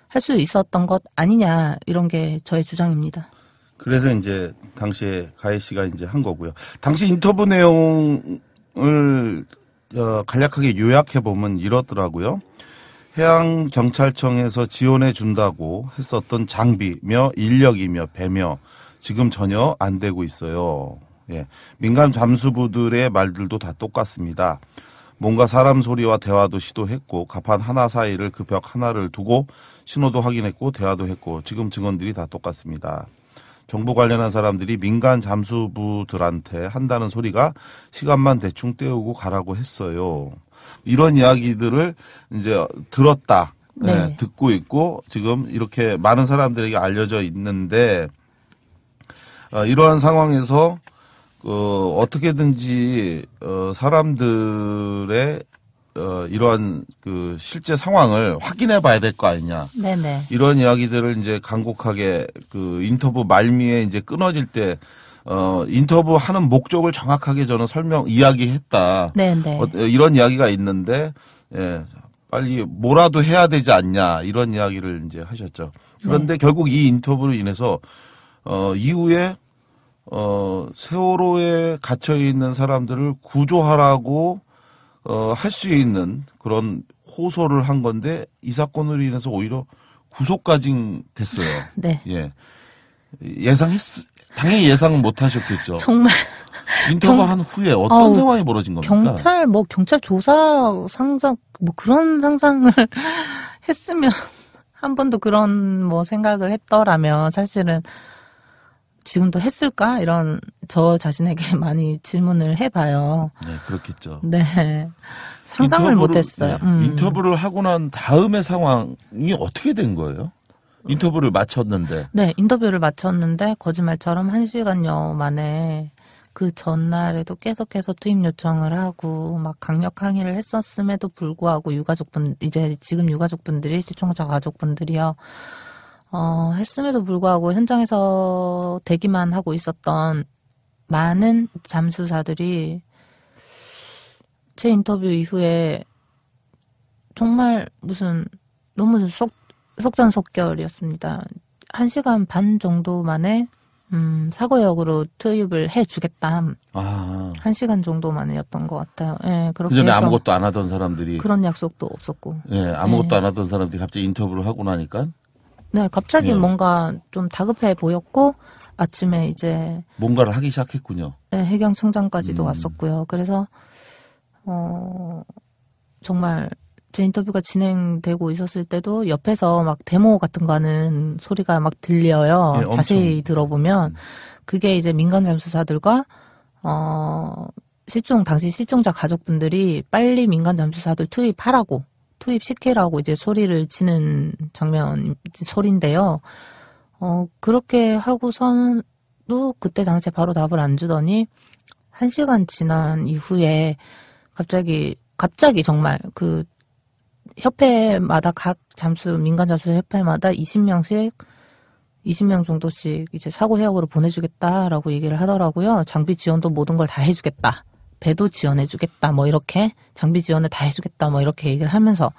할 수 있었던 것 아니냐 이런 게 저의 주장입니다. 그래서 이제 당시에 가혜 씨가 이제 한 거고요. 당시 인터뷰 내용을 간략하게 요약해 보면 이렇더라고요. 해양경찰청에서 지원해 준다고 했었던 장비며 인력이며 배며 지금 전혀 안 되고 있어요. 예. 민간 잠수부들의 말들도 다 똑같습니다. 뭔가 사람 소리와 대화도 시도했고 갑판 하나 사이를 그 벽 하나를 두고 신호도 확인했고 대화도 했고 지금 증언들이 다 똑같습니다. 정부 관련한 사람들이 민간 잠수부들한테 한다는 소리가 시간만 대충 때우고 가라고 했어요. 이런 이야기들을 이제 들었다. 네. 네, 듣고 있고 지금 이렇게 많은 사람들에게 알려져 있는데 이러한 상황에서 어떻게든지 사람들의 이러한 그 실제 상황을 확인해 봐야 될 거 아니냐. 네네. 이런 이야기들을 이제 간곡하게 그 인터뷰 말미에 이제 끊어질 때 인터뷰하는 목적을 정확하게 저는 이야기했다. 네네. 이런 이야기가 있는데 예, 빨리 뭐라도 해야 되지 않냐 이런 이야기를 이제 하셨죠. 그런데 결국 이 인터뷰로 인해서 이후에 세월호에 갇혀 있는 사람들을 구조하라고 할 수 있는 그런 호소를 한 건데 이 사건으로 인해서 오히려 구속까지 됐어요. 네. 예. 당연히 예상은 못 하셨겠죠. 정말. 인터뷰한 후에 어떤 상황이 벌어진 겁니까? 경찰 조사 상상, 그런 상상을 했으면, 한 번도 그런 생각을 했더라면, 사실은, 지금도 했을까? 이런, 저 자신에게 많이 질문을 해봐요. 네, 그렇겠죠. 네. 상상을 못 했어요. 네, 인터뷰를 하고 난 다음의 상황이 어떻게 된 거예요? 인터뷰를 마쳤는데. 네, 인터뷰를 마쳤는데, 거짓말처럼 1시간여 만에, 그 전날에도 계속해서 투입 요청을 하고 막 강력 항의를 했었음에도 불구하고 지금 유가족분들이 시청자 가족분들이요 했음에도 불구하고 현장에서 대기만 하고 있었던 많은 잠수사들이 제 인터뷰 이후에 정말 너무 속전속결이었습니다. 1시간 반 정도 만에 사고역으로 투입을 해주겠다. 1시간 정도 만이었던 것 같아요. 예, 그렇게 그전에 해서 아무것도 안 하던 사람들이. 그런 약속도 없었고. 예, 아무것도 안 하던 사람들이 갑자기 인터뷰를 하고 나니까. 네, 갑자기 뭔가 좀 다급해 보였고, 아침에 이제. 뭔가를 하기 시작했군요. 네, 해경청장까지도 왔었고요. 그래서, 정말, 제 인터뷰가 진행되고 있었을 때도 옆에서 막 데모 같은 거 하는 소리가 막 들려요. 네, 자세히 들어보면. 그게 이제 민간 잠수사들과, 당시 실종자 가족분들이 빨리 민간 잠수사들 투입시키라고 이제 소리를 치는 소리인데요. 그렇게 하고서도 그때 당시에 바로 답을 안 주더니, 1시간 지난 이후에 갑자기 정말 협회마다 민간 잠수사 협회마다 20명 정도씩 이제 사고 해역으로 보내주겠다라고 얘기를 하더라고요. 장비 지원도 모든 걸 다 해주겠다. 배도 지원해주겠다. 이렇게 장비 지원을 다 해주겠다. 이렇게 얘기를 하면서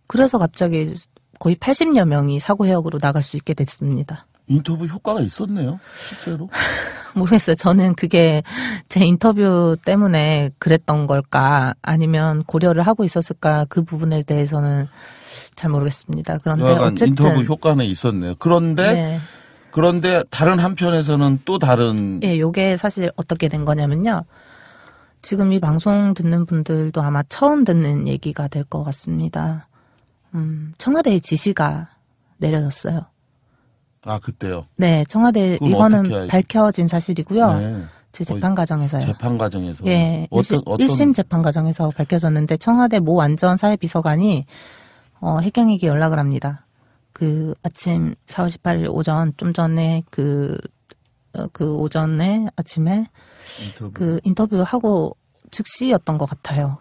그래서 갑자기 거의 80여 명이 사고 해역으로 나갈 수 있게 됐습니다. 인터뷰 효과가 있었네요, 실제로. 모르겠어요. 저는 그게 제 인터뷰 때문에 그랬던 걸까 아니면 고려를 하고 있었을까 그 부분에 대해서는 잘 모르겠습니다. 그런데 어쨌든 인터뷰 효과는 있었네요. 그런데 네. 그런데 다른 한편에서는 또 다른 예, 요게 사실 어떻게 된 거냐면요. 지금 이 방송 듣는 분들도 아마 처음 듣는 얘기가 될 것 같습니다. 청와대의 지시가 내려졌어요. 아 그때요. 네, 청와대 그건 이거는 어떻게 밝혀진 사실이고요. 네. 제 재판 과정에서요. 재판 과정에서 예, 어떤 1심 재판 과정에서 밝혀졌는데 청와대 모 안전 사회비서관이 해경에게 연락을 합니다. 그 아침 4월 18일 오전 좀 전에 그 오전에 아침에 인터뷰하고 즉시였던 것 같아요.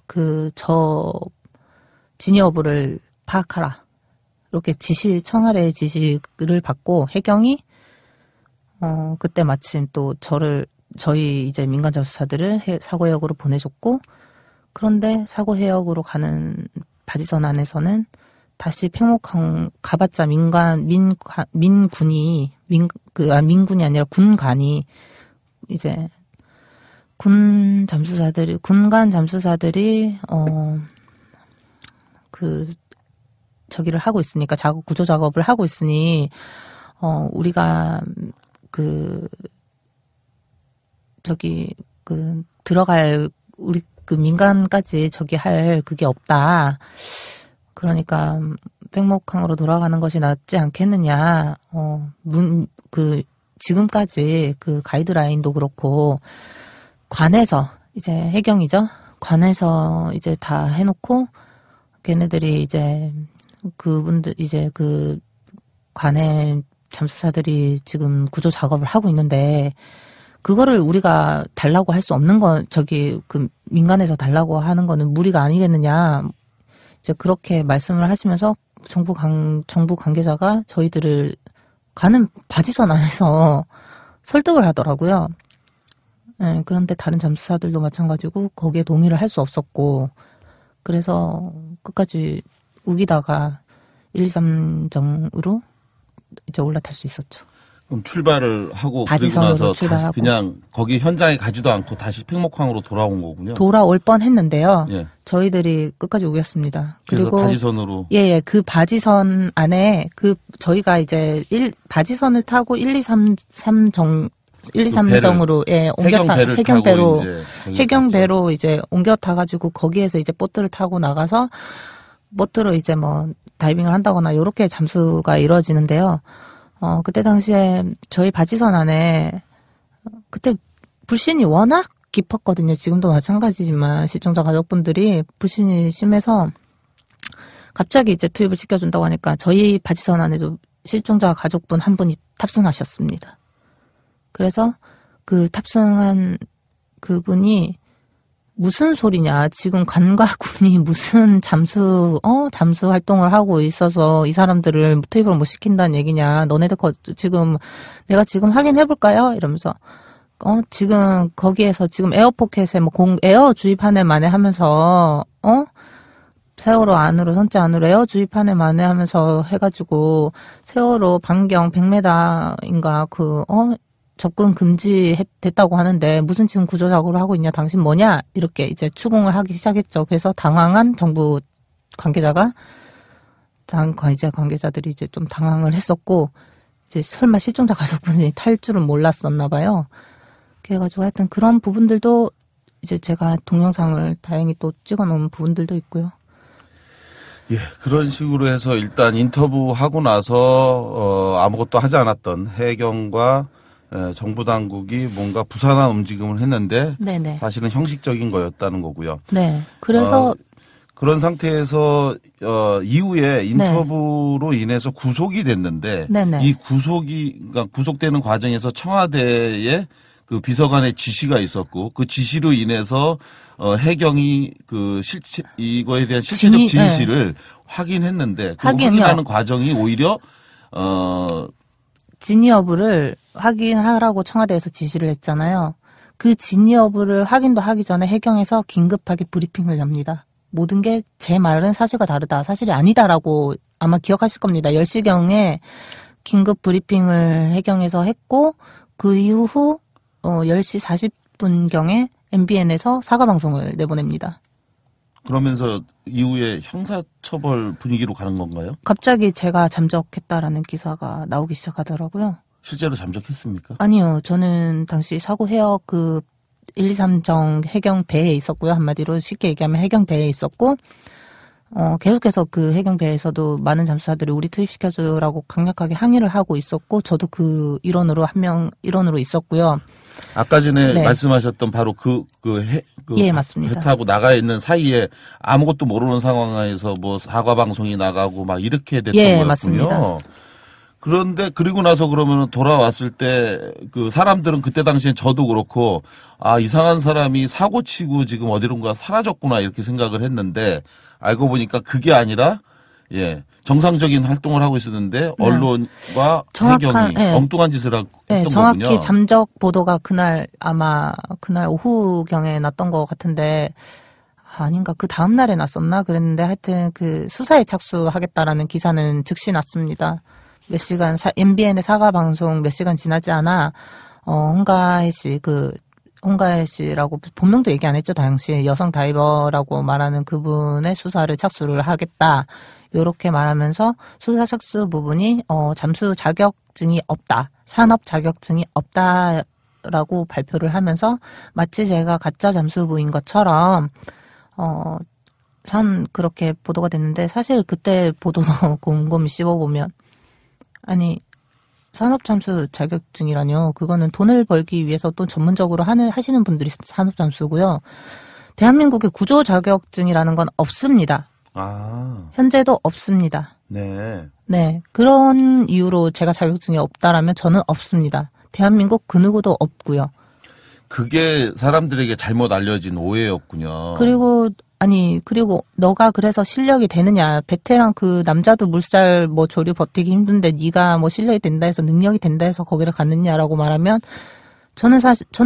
진위 여부를 파악하라. 이렇게 청와대의 지시를 받고 해경이 그때 마침 또 저희 이제 민간 잠수사들을 사고 해역으로 보내줬고, 그런데 사고 해역으로 가는 바지선 안에서는 다시 팽목항 가봤자 민군이 아니라 군관이 이제 군간 잠수사들이 저기를 하고 있으니까 구조 작업을 하고 있으니 우리가 들어갈 우리 민간까지 할 그게 없다. 그러니까 팽목항으로 돌아가는 것이 낫지 않겠느냐. 지금까지 가이드라인도 그렇고 관에서 이제 해경이죠. 관에서 이제 다 해놓고 걔네들이 이제 그분들 이제 관의 잠수사들이 지금 구조 작업을 하고 있는데 그거를 우리가 달라고 할 수 없는 건 민간에서 달라고 하는 거는 무리가 아니겠느냐. 이제 그렇게 말씀을 하시면서 정부 관계자가 저희들을 가는 바지선 안에서 설득을 하더라고요. 네, 그런데 다른 잠수사들도 마찬가지고 거기에 동의를 할 수 없었고, 그래서 끝까지 우기다가 1, 2, 3정으로 이제 올라탈 수 있었죠. 그럼 출발을 하고 그리고 나서 그냥 거기 현장에 가지도 않고 다시 팽목항으로 돌아온 거군요. 돌아올 뻔했는데요. 예. 저희들이 끝까지 우겼습니다. 그래서 그리고 바지선으로 예, 그 바지선 안에 저희가 이제 바지선을 타고 1, 2, 3정으로 예, 해경배로 이제 옮겨 타가지고 거기에서 이제 보트를 타고 나가서 보트로 이제 뭐 다이빙을 한다거나 요렇게 잠수가 이루어지는데요. 그때 당시에 저희 바지선 안에 그때 불신이 워낙 깊었거든요. 지금도 마찬가지지만 실종자 가족분들이 불신이 심해서 갑자기 이제 투입을 시켜준다고 하니까 저희 바지선 안에도 실종자 가족분 한 분이 탑승하셨습니다. 그래서 그 탑승한 그분이 무슨 소리냐. 지금 관과 군이 무슨 잠수 활동을 하고 있어서 이 사람들을 투입을 못 시킨다는 얘기냐. 너네들 내가 지금 확인해볼까요? 이러면서, 지금 거기에서 지금 에어포켓에 에어 주입하네 마네 하면서, 세월호 안으로, 선체 안으로 에어 주입하네 마네 하면서 해가지고, 세월호 반경 100m인가 접근 금지됐다고 하는데 무슨 지금 구조 작업을 하고 있냐, 당신 뭐냐, 이렇게 이제 추궁을 하기 시작했죠. 그래서 당황한 정부 관계자들이 이제 좀 당황을 했었고, 이제 설마 실종자 가족분이 탈 줄은 몰랐었나 봐요. 그래가지고 하여튼 그런 부분들도 이제 제가 동영상을 다행히 또 찍어놓은 부분들도 있고요. 예, 그런 식으로 해서 일단 인터뷰하고 나서 아무것도 하지 않았던 해경과 정부 당국이 뭔가 부산한 움직임을 했는데 네네. 사실은 형식적인 거였다는 거고요. 네. 그래서 그런 상태에서 이후에 인터뷰로 인해서 구속이 됐는데 네네. 이 그러니까 구속되는 과정에서 청와대에 그 비서관의 지시가 있었고 그 지시로 인해서 해경이 이거에 대한 실체적 진실을 확인했는데 그 확인하는 과정이 오히려 진위 여부를 확인하라고 청와대에서 지시를 했잖아요. 그 진위 여부를 확인도 하기 전에 해경에서 긴급하게 브리핑을 엽니다. 모든 게 제 말은 사실과 다르다, 사실이 아니다라고 아마 기억하실 겁니다. 10시경에 긴급 브리핑을 해경에서 했고 그 이후 10시 40분경에 MBN에서 사과방송을 내보냅니다. 그러면서 이후에 형사처벌 분위기로 가는 건가요? 갑자기 제가 잠적했다라는 기사가 나오기 시작하더라고요. 실제로 잠적했습니까? 아니요. 저는 당시 사고 해역 123정 해경배에 있었고요. 한마디로 쉽게 얘기하면 해경배에 있었고, 계속해서 그 해경배에서도 많은 잠수사들이 우리 투입시켜줘라고 강력하게 항의를 하고 있었고, 저도 그 일원으로 있었고요. 아까 전에 네. 말씀하셨던 바로 예, 맞습니다. 배 타고 나가 있는 사이에 아무것도 모르는 상황에서 뭐 사과 방송이 나가고 막 이렇게 됐던 예, 거였군요. 맞습니다. 그런데 그리고 나서 그러면 돌아왔을 때 그 사람들은 그때 당시엔 저도 그렇고 이상한 사람이 사고 치고 지금 어디론가 사라졌구나 이렇게 생각을 했는데 알고 보니까 그게 아니라 정상적인 활동을 하고 있었는데 언론과 해경이 엉뚱한 짓을 했던 정확히 거군요. 잠적 보도가 그날 오후경에 났던 것 같은데 아닌가 그 다음 날에 났었나 그랬는데 하여튼 그 수사에 착수하겠다라는 기사는 즉시 났습니다. 몇 시간 MBN의 사과 방송 몇 시간 지나지 않아 홍가혜 씨라고 본명도 얘기 안 했죠. 당시 여성 다이버라고 말하는 그분의 수사를 착수를 하겠다. 요렇게 말하면서 수사 착수 부분이 잠수 자격증이 없다. 산업 자격증이 없다라고 발표를 하면서 마치 제가 가짜 잠수부인 것처럼 그렇게 보도가 됐는데 사실 그때 보도도 곰곰이 씹어보면 아니 산업잠수 자격증이라뇨. 그거는 돈을 벌기 위해서 또 전문적으로 하시는 분들이 산업잠수고요. 대한민국에 구조 자격증이라는 건 없습니다. 현재도 없습니다. 네. 네. 그런 이유로 제가 자격증이 없다라면 저는 없습니다. 대한민국 그 누구도 없고요. 그게 사람들에게 잘못 알려진 오해였군요. 그리고 너가 그래서 실력이 되느냐. 베테랑 그 남자도 물살 조류 버티기 힘든데 네가 실력이 된다 해서 능력이 된다 해서 거기를 갔느냐라고 말하면 저는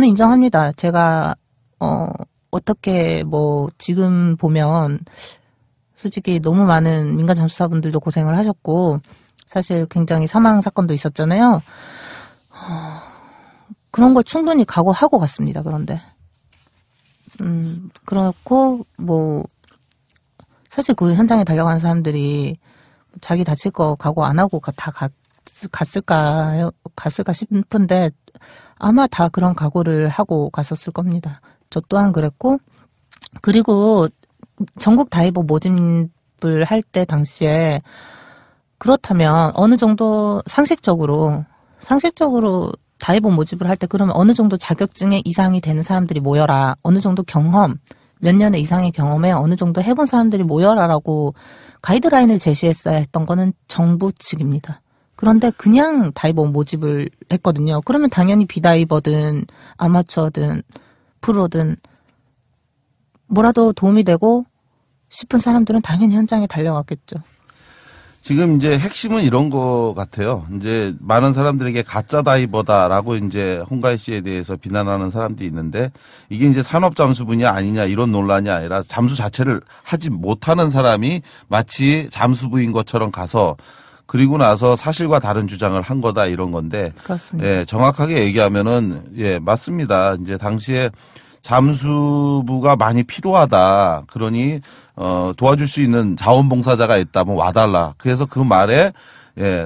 인정합니다. 제가 어떻게 지금 보면 솔직히 너무 많은 민간 잠수사분들도 고생을 하셨고 사실 굉장히 사망 사건도 있었잖아요. 그런 걸 충분히 각오하고 갔습니다. 그런데 그렇고 사실 그 현장에 달려가는 사람들이 자기 다칠 거 각오 안 하고 다 갔을까 싶은데 아마 다 그런 각오를 하고 갔었을 겁니다. 저 또한 그랬고 그리고 전국 다이버 모집을 할 때 당시에 그렇다면 어느 정도 상식적으로 다이버 모집을 할 때 그러면 어느 정도 자격증에 이상이 되는 사람들이 모여라. 어느 정도 경험, 몇 년의 이상의 경험에 어느 정도 해본 사람들이 모여라라고 가이드라인을 제시했어야 했던 거는 정부 측입니다. 그런데 그냥 다이버 모집을 했거든요. 그러면 당연히 비다이버든 아마추어든 프로든 뭐라도 도움이 되고 싶은 사람들은 당연히 현장에 달려갔겠죠. 지금 이제 핵심은 이런 거 같아요. 이제 많은 사람들에게 가짜 다이버다라고 이제 홍가희 씨에 대해서 비난하는 사람들이 있는데 이게 이제 산업 잠수부냐 아니냐 이런 논란이 아니라 잠수 자체를 하지 못하는 사람이 마치 잠수부인 것처럼 가서 그리고 나서 사실과 다른 주장을 한 거다 이런 건데. 그렇습니다. 정확하게 얘기하면은 맞습니다. 이제 당시에 잠수부가 많이 필요하다. 그러니 도와줄 수 있는 자원봉사자가 있다면 와달라. 그래서 그 말에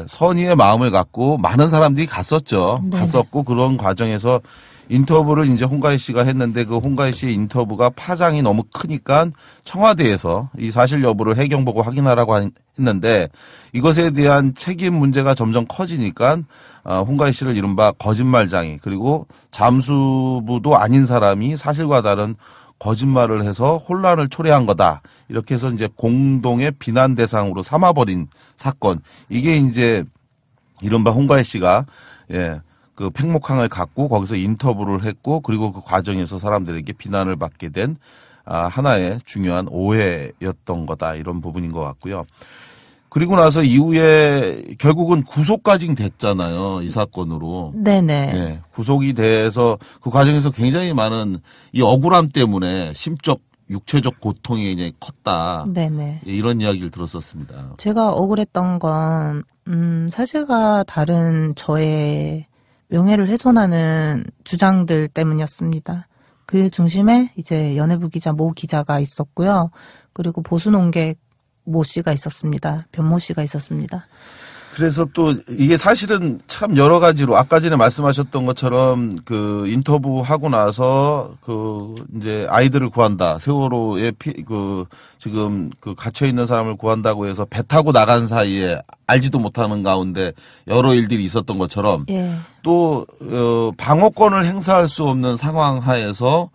선의의 마음을 갖고 많은 사람들이 갔었죠. 네네. 갔었고 그런 과정에서 인터뷰를 이제 홍가희 씨가 했는데 그 홍가희 씨의 인터뷰가 파장이 너무 크니까 청와대에서 이 사실 여부를 해경보고 확인하라고 했는데 이것에 대한 책임 문제가 점점 커지니까 홍가희 씨를 이른바 거짓말장이 그리고 잠수부도 아닌 사람이 사실과 다른 거짓말을 해서 혼란을 초래한 거다. 이렇게 해서 이제 공동의 비난 대상으로 삼아버린 사건. 이게 이제 이른바 홍가희 씨가 그 팽목항을 갖고 거기서 인터뷰를 했고 그리고 그 과정에서 사람들에게 비난을 받게 된 하나의 중요한 오해였던 거다. 이런 부분인 것 같고요. 그리고 나서 이후에 결국은 구속까지 됐잖아요. 이 사건으로. 네네. 구속이 돼서 그 과정에서 굉장히 많은 이 억울함 때문에 심적, 육체적 고통이 이제 컸다. 네네. 이런 이야기를 들었었습니다. 제가 억울했던 건 사실과 다른 저의 명예를 훼손하는 주장들 때문이었습니다. 그 중심에 이제 연예부 기자 모 기자가 있었고요. 그리고 보수 농객 모 씨가 있었습니다. 변모 씨가 있었습니다. 그래서 또 이게 사실은 참 여러 가지로 아까 전에 말씀하셨던 것처럼 그 인터뷰 하고 나서 그 이제 아이들을 구한다. 세월호에 지금 그 갇혀 있는 사람을 구한다고 해서 배 타고 나간 사이에 알지도 못하는 가운데 여러 일들이 있었던 것처럼 예. 또 방어권을 행사할 수 없는 상황 하에서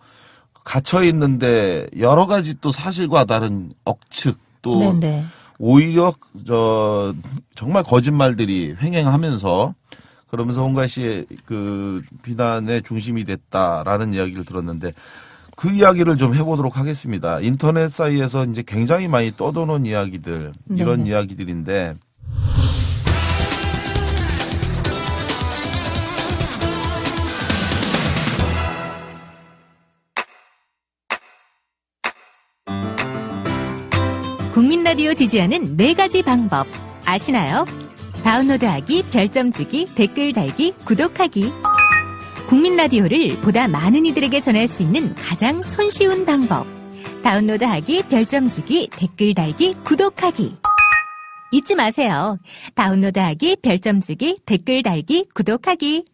갇혀 있는데 여러 가지 또 사실과 다른 억측 또 네네. 오히려 정말 거짓말들이 횡행하면서 그러면서 홍가희 씨의 그 비난의 중심이 됐다라는 이야기를 들었는데 그 이야기를 좀 해보도록 하겠습니다. 인터넷 사이에서 이제 굉장히 많이 떠도는 이야기들 이런 네네. 이야기들인데. 국민라디오 지지하는 4가지 방법 아시나요? 다운로드하기, 별점 주기, 댓글 달기, 구독하기. 국민라디오를 보다 많은 이들에게 전할 수 있는 가장 손쉬운 방법. 다운로드하기, 별점 주기, 댓글 달기, 구독하기. 잊지 마세요. 다운로드하기, 별점 주기, 댓글 달기, 구독하기.